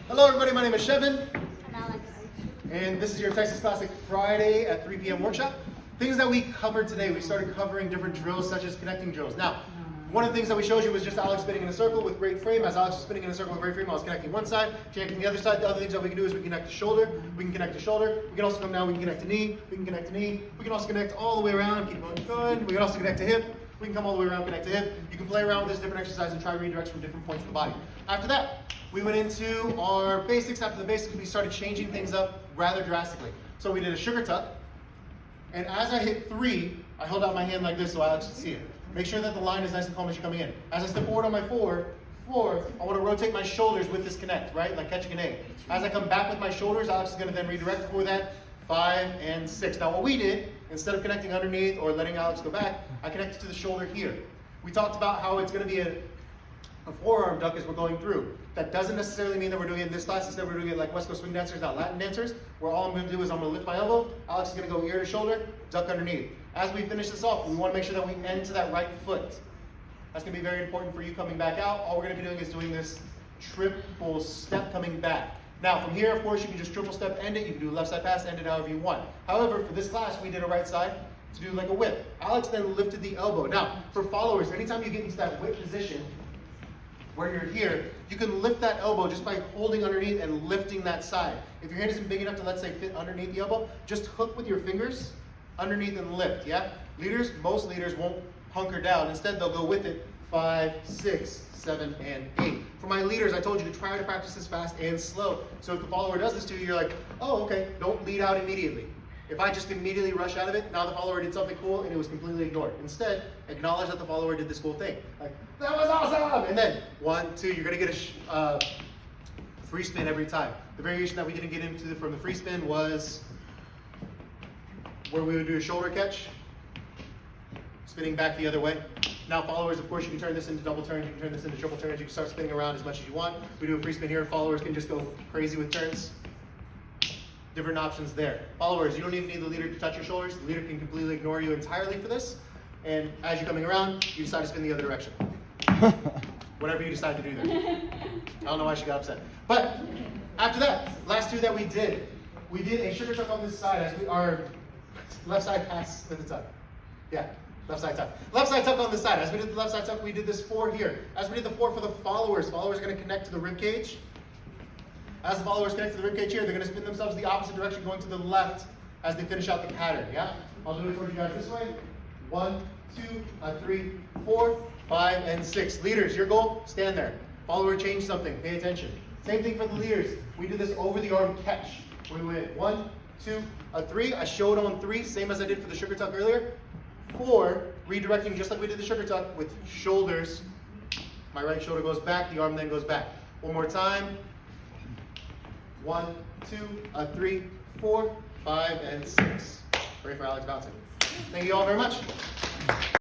Hello everybody, my name is Shevin, I'm Alex. and this is your Texas Classic Friday at 3 p.m. workshop. Things that we covered today, we started covering different drills such as connecting drills. Now, one of the things that we showed you was just Alex spinning in a circle with great frame. As Alex was spinning in a circle with great frame, I was connecting one side, connecting the other side. The other things that we can do is we can connect the shoulder, we can connect the shoulder, we can also come down, we can connect the knee, we can connect the knee, we can also connect all the way around, keep going, we can also connect the hip, we can come all the way around, connect the hip. You can play around with this different exercise and try redirects from different points of the body. After that, we went into our basics. After the basics, we started changing things up rather drastically. So we did a sugar tuck, and as I hit 3, I held out my hand like this so Alex could see it. Make sure that the line is nice and calm as you're coming in. As I step forward on my 4, I want to rotate my shoulders with this connect, right? Like catching an A. As I come back with my shoulders, Alex is going to then redirect for that 5 and 6. Now what we did, instead of connecting underneath or letting Alex go back, I connected to the shoulder here. We talked about how it's going to be a forearm duck as we're going through. That doesn't necessarily mean that we're doing it in this class. Instead, we're doing it like West Coast swing dancers, not Latin dancers, where all I'm going to do is I'm going to lift my elbow. Alex is going to go ear to shoulder, duck underneath. As we finish this off, we want to make sure that we end to that right foot. That's going to be very important for you coming back out. All we're going to be doing is doing this triple step coming back. Now, from here, of course, you can just triple step end it. You can do left side pass, end it however you want. However, for this class, we did a right side to do like a whip. Alex then lifted the elbow. Now, for followers, anytime you get into that whip position, where you're here, you can lift that elbow just by holding underneath and lifting that side. If your hand isn't big enough to, let's say, fit underneath the elbow, just hook with your fingers underneath and lift, yeah? Leaders, most leaders won't hunker down. Instead, they'll go with it 5, 6, 7, and 8. For my leaders, I told you to try to practice this fast and slow. So if the follower does this to you, you're like, oh, okay, don't lead out immediately. If I just immediately rush out of it, now the follower did something cool and it was completely ignored. Instead, acknowledge that the follower did this cool thing. Like, that was awesome! And then, 1, 2, you're gonna get a free spin every time. The variation that we didn't get into from the free spin was where we would do a shoulder catch, spinning back the other way. Now followers, of course, you can turn this into double turns, you can turn this into triple turns, you can start spinning around as much as you want. We do a free spin here, followers can just go crazy with turns. Different options there. Followers, you don't even need the leader to touch your shoulders. The leader can completely ignore you entirely for this. And as you're coming around, you decide to spin the other direction. Whatever you decide to do there. I don't know why she got upset. But after that, last 2 that we did a sugar tuck on this side as we are left side pass to the tuck. Yeah, left side tuck. Left side tuck on this side. As we did the left side tuck, we did this 4 here. As we did the 4 for the followers are going to connect to the rib cage. As the followers connect to the ribcage here, they're going to spin themselves the opposite direction, going to the left as they finish out the pattern, yeah? I'll do it towards you guys this way. 1, 2, 3, 4, 5, and 6. Leaders, your goal, stand there. Follower change something, pay attention. Same thing for the leaders. We did this over the arm catch. We went 1, 2, 3. I showed on 3, same as I did for the sugar tuck earlier. 4, redirecting just like we did the sugar tuck with shoulders. My right shoulder goes back, the arm then goes back. One more time. 1, 2, 3, 4, 5, and 6. Ready for Alex bouncing. Thank you all very much.